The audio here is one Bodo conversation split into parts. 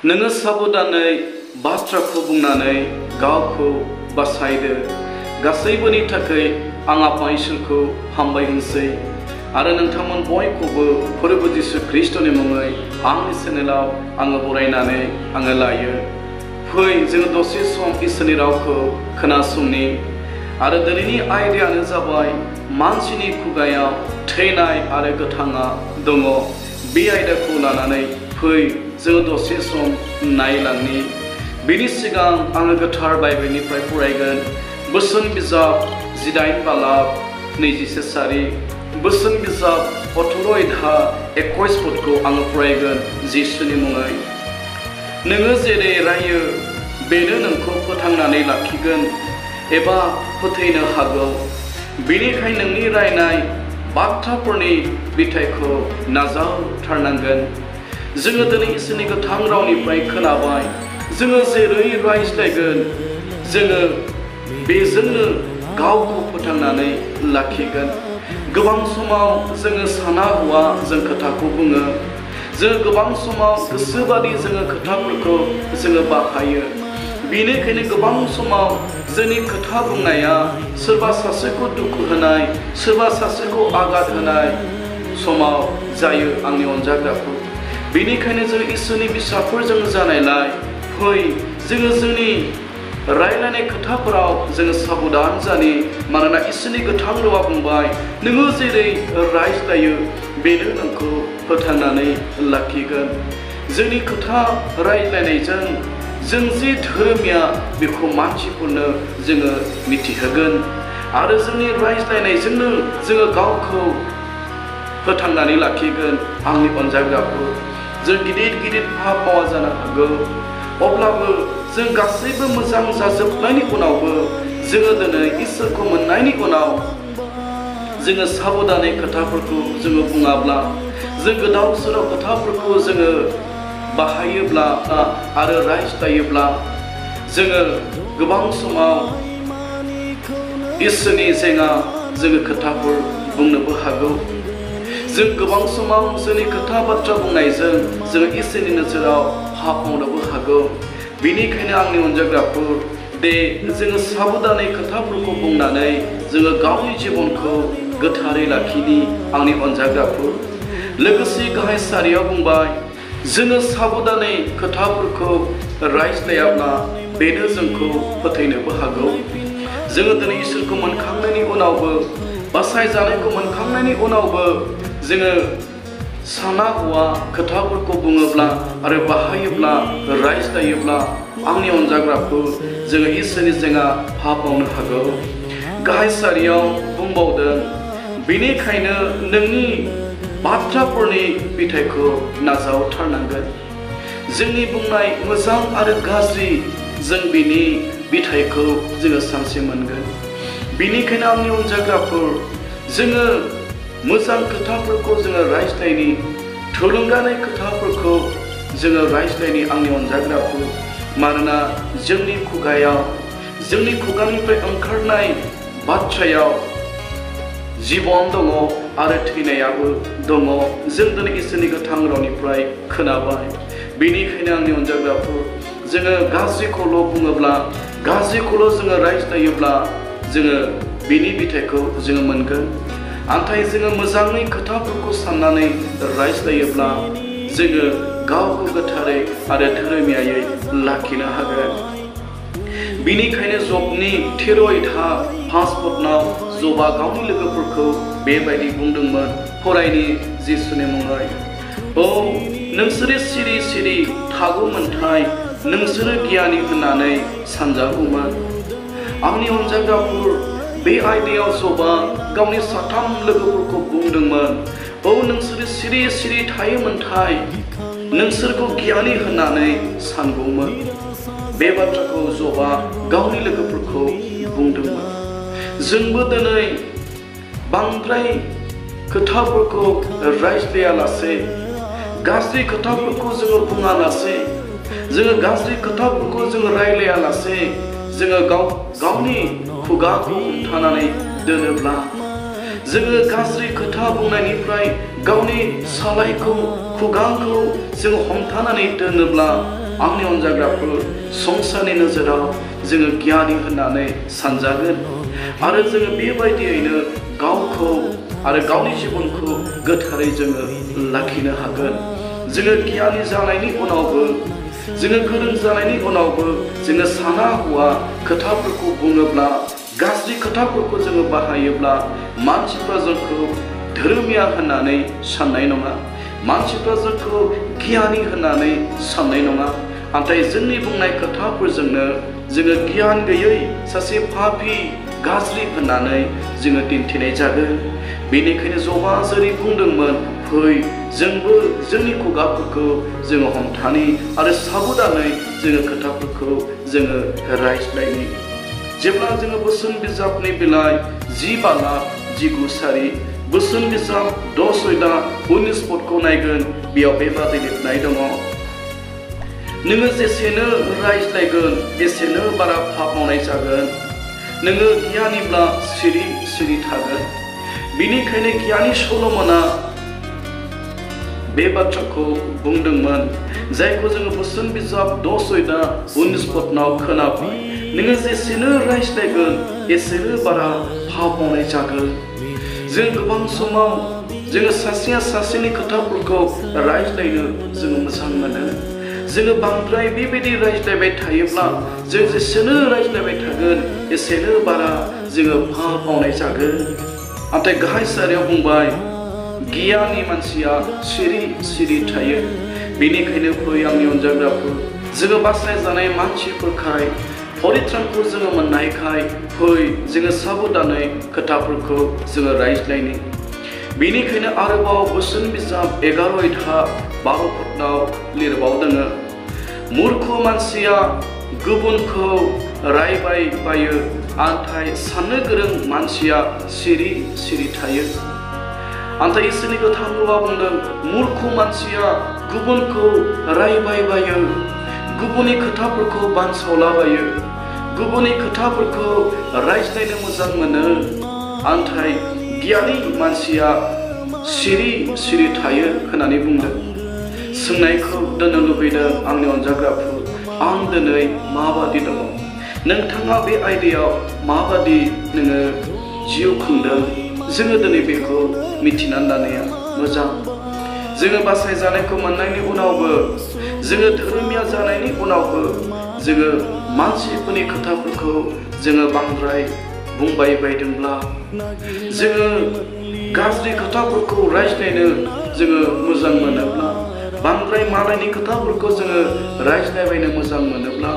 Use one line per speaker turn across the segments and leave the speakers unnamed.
नोङो साबधानै बाथ्राखौ बुंनानै गावखौ बासायदो। गासैबोनि थाखाय आं आफा इसोरखौ हामबाय होनसै आरो नोंथांमोन बयखौबो फोरबो जिसु ख्रिस्टनि मुङै आंनि चेनेलाव आङो बरायनानै आङो लायो। फै जोङो दसे सम इसोरनि रावखौ खोनासंनि आरो दिनैनि आयदायानो जाबाय मानसिनि खुगायाव थैनाय आरो गोथाङा दङ। बे आयदाखौ लानानै फै जोङो दसे सम नायलांनि। बेनि सिगां आङो गोथार बाइबेलनिफ्राय फरायगोन। बोसोन बिजाब 9 बालाब 27 सारि, बोसोन बिजाब 18 पदखौ आङो फरायगोन जिसुनि मुङै। नोङो जेरै रायो बेनो नोंखौ फोथांनानै लाखिगोन एबा फोथैनो हागौ। बेनिखायनो नोंनि रायनाय बाथ्राफोरनि बिथाइखौ नाजावथारनांगोन। जोङो दिनै इसोरनि गोथां रावनिफ्राय खोनाबाय, जोङो जेरै रायज्लायगोन जोङो बेजोंनो गावखौ फोथांनानै लाखिगोन। गोबां समाव जोङो साना हौवा जों खोथाखौ बुङो। जों गोबां समाव गोसोबादि जोङो खोथाफोरखौ जोङो बाहायो। बेनिखायनो गोबां समाव जोंनि खोथा बुंनाया सोरबा सासेखौ दुखु होनाय, सोरबा सासेखौ आघात होनाय समाव जायो आंनि अनजाग्राफोर। बेनिखायनो जों इसोरनि फिसाफोरजों जानायलाय फै जोङो जोंनि रायलायनाय खोथाफोराव जोङो साबधान जानि। मानोना इसोरनि गोथां रावा बुंबाय, नोङो जेरै रायज्लायो बेनो नोंखौ फोथांनानै लाखिगोन। जोंनि खोथा रायज्लायनायजों जों जि धोरोमिया बेखौ मानसिफोरनो जोङो मिथिहोगोन आरो जोंनि रायज्लायनायजोंनो जोङो गावखौ फोथांनानै लाखिगोन। आंनि अनजाग्राफोर, जों गिदिर गिदिर फावा जानो हागौ, अब्लाबो जों गासैबो मोजां जाजोबनायनि उनावबो जोङो दिनै इसोरखौ मोननायनि उनाव जोङो साबधानै खोथाफोरखौ जोङो बुङाब्ला, जों गोदाव सोराव खोथाफोरखौ जोङो बाहायोब्ला आरो रायज्लायोब्ला जोङो गोबां समाव इसोरनि जेंना जोङो खोथाफोर बुंनोबो हागौ। जों गोबां समाव जोंनि खोथा बाथ्रा बुंनायजों जोङो इसोरनि नोजोराव पाप मावनोबो हागौ। बेनिखायनो आंनि अनजाग्राफोर, दे जोङो साबधानै खोथाफोरखौ बुंनानै जोङो गावनि जिबनखौ गोथारै लाखिनि आंनि अनजाग्राफोर। लोगोसे गाहाय सारियाव बुंबाय, जोङो साबधानै खोथाफोरखौ रायज्लायाब्ला बेनो जोंखौ फोथैनोबो हागौ। जोङो दिनै इसोरखौ मोनखांनायनि उनावबो, बासायजानायखौ मोनखांनायनि उनावबो जोङो साना हौवा खोथाफोरखौ बुङोब्ला आरो बाहायोब्ला रायज्लायोब्ला आंनि अनजाग्राफोर, जोङो इसोरनि जेंना पाप मावनो हागौ। गाहाय सारियाव बुंबावदों, बेनिखायनो नोंनि बाथ्राफोरनि बिथाइखौ नाजावथारनांगोन। जोंनि बुंनाय मोजां आरो गाज्रि जों बिनि बिथाइखौ जोङो सानसे मोनगोन। बेनिखायनो आंनि अनजाग्राफोर, जोङो मोजां खोथाफोरखौ जोङो रायज्लायनि, थुलुंगानाय खोथाफोरखौ जोङो रायज्लायनि आंनि अनजाग्राफोर। मानोना जोंनि खुगायाव, जोंनि खुगानिफ्राय ओंखारनाय बाथ्रायाव जिबन दङ आरो थैनायाबो दङ। जों दिनै इसोरनि गोथां रावनिफ्राय खोनाबाय। बेनिखायनो आंनि अनजाग्राफोर, जोङो गाज्रिखौल' बुङोब्ला, गाज्रिखौल' जोङो रायज्लायोब्ला जोङो बिनि बिथाइखौ जोङो मोनगोन। नाथाय जोङो मोजाङै खोथाफोरखौ साननानै रायज्लायोब्ला जोङो गावखौ गोथारै आरो धोरोमियायै लाखिनो हागोन। बेनिखायनो जबनि 13:5 पदनाव जबा गावनि लोगोफोरखौ बेबायदि बुंदोंमोन, फरायनि जिसुनि मुङै, औ नोंसोरो सिरि सिरि थागौमोनथाय नोंसोरो गियानि होननानै सानजागौमोन। आंनि अनजाग्राफोर, बे आयदायाव जबा गावनि 3 लोगोफोरखौ बुंदोंमोन, औ नोंसोरो सिरि सिरि थायोमोनथाय नोंसोरखौ गियानि होननानै सानगौमोन। बे बाथ्राखौ जबा गावनि लोगोफोरखौ बुंदोंमोन। जोंबो दिनै बांद्राय खोथाफोरखौ रायज्लायालासे, गाज्रि खोथाफोरखौ जोङो बुङालासे, जोङो गाज्रि खोथाफोरखौ जोङो रायलायालासे जोङो गावनि खुगाखौ हमथानानै दोनोब्ला, जोङो गाज्रि खोथा बुंनायनिफ्राय गावनि सालायखौ, खुगाखौ जोङो हमथानानै दोनोब्ला आंनि अनजाग्राफोर संसारनि नोजोराव जोङो गियानि होननानै सानजागोन आरो जोङो बेबायदियैनो गावखौ आरो गावनि जिबनखौ गोथारै जोङो लाखिनो हागोन। जोङो गियानि जानायनि उनावबो जोङो गोरों जानायनि उनावबो जोङो साना हौवा खोथाफोरखौ बुङोब्ला गाज्रि खोथाफोरखौ जोङो बाहायोब्ला मानसिफ्रा जोंखौ धोरोमिया होननानै साननाय नङा, मानसिफ्रा जोंखौ गियानि होननानै साननाय नङा। नाथाय जोंनि बुंनाय खोथाफोरजोंनो जोङो गियान गैयै सासे पापी गाज्रि होननानै जोङो दिन्थिनाय जागोन। बेनिखायनो जबा जेरै बुंदोंमोन, फै जोंबो जोंनि खुगाफोरखौ जोङो हमथानि आरो साबधानै जोङो खोथाफोरखौ जोङो रायज्लायनि। जेब्ला जोङो बोसोन बिजाबनि बिलाइ 10:19 सारि बोसोन बिजाब 10:19 पदखौ नायगोन, बेयाव बेबादि लिरनाय दङ, नोङो जेसेनो रायज्लायगोन एसेनो बारा पाप मावनाय जागोन। नोङो गियानिब्ला सिरि सिरि थागोन। बिनिखायनो गियानि सल'मना बे बाथ्राखौ बुंदोंमोन, जायखौ जोङो बोसोन बिजाब 10:19 पदनाव खोनाबाय, नोङो जेसेनो रायज्लायगोन एसेनो बारा पाप मावनाय जागोन। जों गोबां समाव जोङो सासेया सासेनि खोथाफोरखौ रायज्लायनो जोङो मोजां मोनो। जोङो बांद्राय बेबायदि रायज्लायबाय थायोब्ला जों जेसेनो रायज्लायबाय थागोन एसेनो बारा जोङो पाप मावनाय जागोन। नाथाय गाहाय सारियाव बुंबाय, गियानि मानसिया सिरि सिरि थायो। बेनिखायनो फै आंनि अनजाग्राफोर, जोङो बासायजानाय मानसिफोरखाय परित्रानखौ जोङो मोननायखाय फै जोङो साबधानै खोथाफोरखौ जोङो रायज्लायनि। बेनिखायनो आरोबाव बोसोन बिजाब 11:12 पदनाव लिरबावदों, मूर्ख मानसिया गुबुनखौ रायबाय बायो, नाथाय साननो गोरों मानसिया सिरि सिरि थायो। नाथाय इसोरनि गोथार रावा बुंदों, मूर्ख मानसिया गुबुनखौ रायबाय बायो, गुबुननि खोथाफोरखौ बानसावलाबायो, गुबुननि खोथाफोरखौ रायज्लायनो मोजां मोनो। नाथाय गियानि मानसिया सिरि सिरि थायो होननानै बुंदों। सोंनायखौ दोननो लुबैदों आंनि अनजाग्राफोर, आं दिनै माबादि दङ? नोंथाङा बे आयदायाव माबादि नोङो जिउ खुंदों? जोङो दिनै बेखौ मिथिनानै लानाया मोजां। जोङो बासायजानायखौ मोननायनि उनावबो, जोङो धोरोमिया जानायनि उनावबो जोङो मानसिफोरनि खोथाफोरखौ जोङो बांद्राय बुंबाय बायदोंब्ला, जोङो गाज्रि खोथाफोरखौ रायज्लायनो जोङो मोजां मोनोब्ला, बांद्राय मालायनि खोथाफोरखौ जोङो रायज्लायबायनो मोजां मोनोब्ला,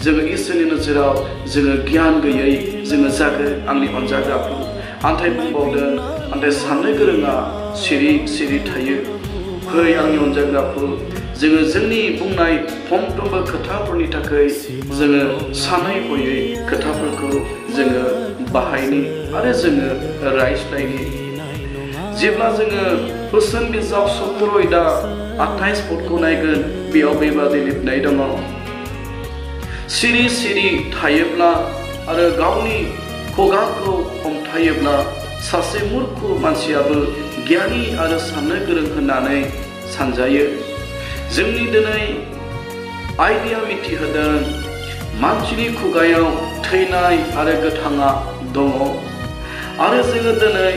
जोङो इसोरनि नोजोराव जोङो गियान गैयै जोङो जागोन आंनि अनजाग्राफोर। नाथाय बुंबावदों, नाथाय साननो गोरोङा सिरि सिरि थायो। फै आंनि अनजाग्राफोर, जोङो जोंनि बुंनाय फंफ्रोमबो खोथाफोरनि थाखाय जोङो सानै हयै खोथाफोरखौ जोङो बाहायनि आरो जोङो रायज्लायनि। जेब्ला जोङो बोसोन बिजाब 17:28 पदखौ नायगोन, बेयाव बेबादि लिरनाय दङ, सिरि सिरि थायोब्ला आरो गावनि खुगाखौ हमथायोब्ला सासे मूर्ख मानसियाबो गियानि आरो साननो गोरों होननानै सानजायो। जोंनि दिनै आयदाया मिथिहोदों, मानसिनि खुगायाव थैनाय आरो गोथाङा दङ। आरो जोङो दिनै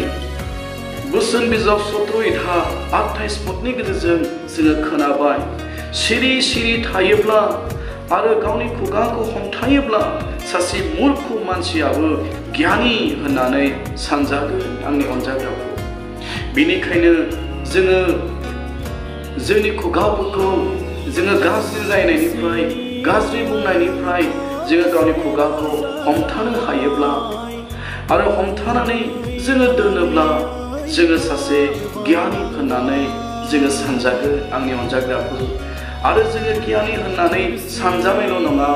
बोसोन बिजाब 17:28 पदनि गेजेरजों जोङो खोनाबाय, सिरि सिरि थायोब्ला आरो गावनि खुगाखौ हमथायोब्ला सासे मूर्ख मानसियाबो गियानि होननानै सानजागोन आंनि अनजाग्राफोर। बेनिखायनो जोङो जोंनि खुगाफोरखौ जोङो गाज्रि रायनायनिफ्राय, गाज्रि बुंनायनिफ्राय जोङो गावनि खुगाखौ हमथानो हायोब्ला आरो हमथानानै जोङो दोनोब्ला जोङो सासे गियानि होननानै जोङो सानजागोन आंनि अनजाग्राफोर। आरो जोङो गियानि होननानै सानजानायल' नङा,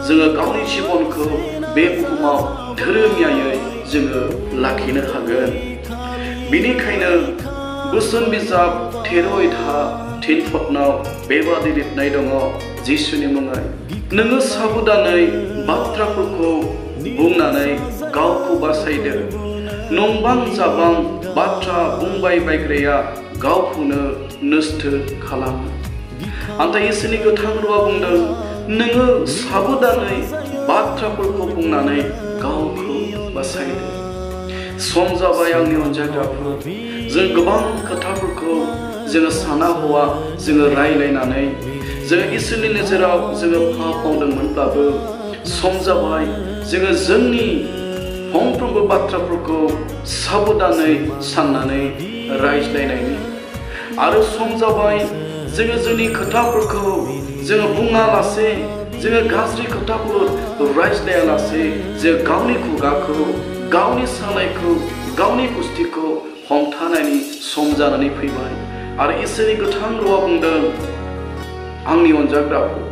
जोङो गावनि जिबनखौ बे बुहुमाव धोरोमियायै जोङो लाखिनो हागोन। बेनिखायनो बोसोन बिजाब 13:3 पदनाव बेबादि लिरनाय दङ, जिसुनि मुङै, नोङो साबधानै बाथ्राफोरखौ बुंनानै गावखौ बासायदो। नंबां जाबां बाथ्रा बुंबाय बायग्राया गावखौनो नस्थ' खालामो। नाथाय इसोरनि गोथां रावा बुंदों नोङो साबधानै बाथ्राफोरखौ बुंनानै गावखौ बासायदो। सम जाबाय आंनि अनजाग्राफोर, जों गोबां खोथाफोरखौ जोङो साना हौवा जोङो रायलायनानै जोङो इसोरनि नोजोराव जोङो पाप मावदोंमोनब्लाबो सम जाबाय जोङो जोंनि फंफ्रोमबो बाथ्राफोरखौ साबधानै साननानै रायज्लायनायनि आरो सम जाबाय जोङो जोंनि खोथाफोरखौ जोङो बुङालासे जोङो गाज्रि खोथाफोर रायज्लायालासे जों गावनि खुगाखौ गावनि सानायखौ गावनि गुस्थिखौ हमथानायनि सम जानानै फैबाय। आरो इसोरनि गोथां रावा बुंदों आंनि अनजाग्राफोर,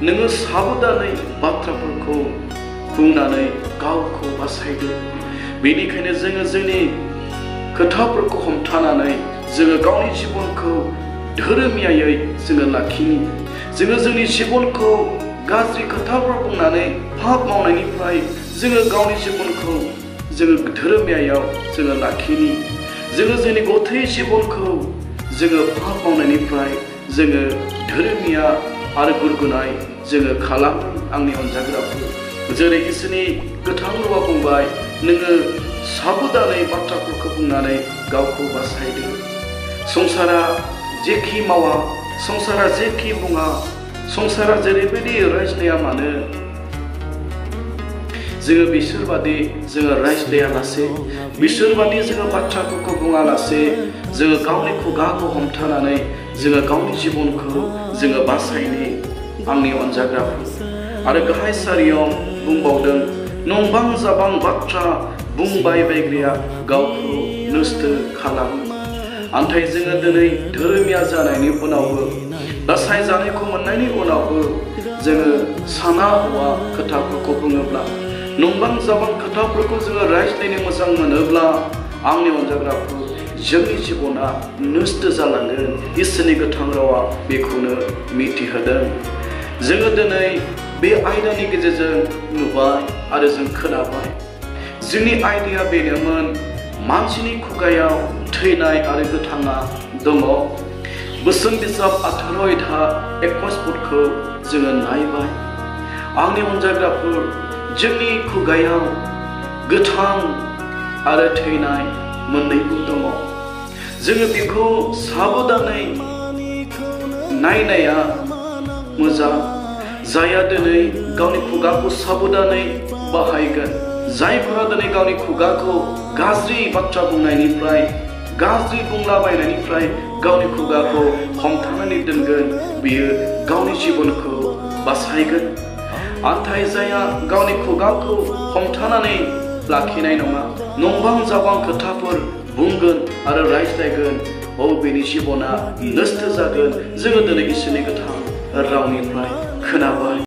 नोङो साबधानै बाथ्राफोरखौ बुंनानै गावखौ बासायदो। बेनिखायनो जोङो जोंनि खोथाफोरखौ हमथानानै जोङो गावनि जिबनखौ धोरोमियायै जोङो लाखिनि। जोङो जोंनि जिबनखौ गाज्रि खोथाफोर बुंनानै पाप मावनायनिफ्राय जोङो गावनि जिबनखौ जोङो धोरोमियायाव जोङो लाखिनि। जोङो जोंनि गथै जिबनखौ जोङो पाप मावनायनिफ्राय जोङो धोरोमिया आरो गुरगुनाय जोङो खालामो। आंनि अनजाग्राफोर, जेरै इसोरनि गोथां रावा बुंबाय नोङो साबधानै बाथ्राफोरखौ बुंनानै गावखौ बासायदो। संसारा जेखि मावा, संसारा जेखि बुङा, संसारा जेरैबायदि रायज्लाया मानो जोङो बिसोरबादि जोङो रायज्लायालासे बिसोरबादि जोङो बाथ्राफोरखौ बुङालासे जोङो गावनि खुगाखौ हमथानानै जोङो गावनि जिबनखौ जोङो बासायनि। आंनि अनजाग्राफोर, आरो गाहाय सारियाव बुंबावदों नंबां जाबां बाथ्रा बुंबाय बायग्राया गावखौ नस्थ' खालामो। नाथाय जोङो दिनै धोरोमिया जानायनि उनावबो बासाय जानायखौ मोननायनि उनावबो जोङो साना हौवा खोथाफोरखौ बुङोब्ला नंबां जाबां खोथाफोरखौ जोङो रायज्लायनो मोजां मोनोब्ला आंनि अनजाग्राफोर जोंनि जिबना नस्थ' जालांगोन। इसोरनि गोथां रावा बेखौनो मिथिहोदों। जोङो दिनै बे आयदानि गेजेरजों नुबाय आरो जों खोनाबाय। जोंनि आयदाया बेनोमोन मानसिनि खुगायाव थैनाय आरो गोथाङा दङ। बोसोन बिजाब 18 पदखौ जोङो नायबाय। आंनि अनजाग्राफोर, जोंनि खुगायाव गोथां आरो थैनाय मोननैबो दङ। जोङो बेखौ साबधानै नायनाया मोजां। जायहा दिनै गावनि खुगाखौ साबधानै बाहायगोन, जायफोरा दिनै गावनि खुगाखौ गाज्रि बाथ्रा बुंनायनिफ्राय गाज्रि बुंलाबायनायनिफ्राय गावनि खुगाखौ हमथानानै दोनगोन, बियो गावनि जिबनखौ बासायगोन। नाथाय जायहा गावनि खुगाखौ हमथानानै लाखिनाय नङा, नंबां जाबां खोथाफोर बुंगोन आरो रायज्लायगोन, बेनि जिबना नस्थ' जागोन। जोङो दिनै इसोरनि गोथां रावनिफ्राय खोनाबाय।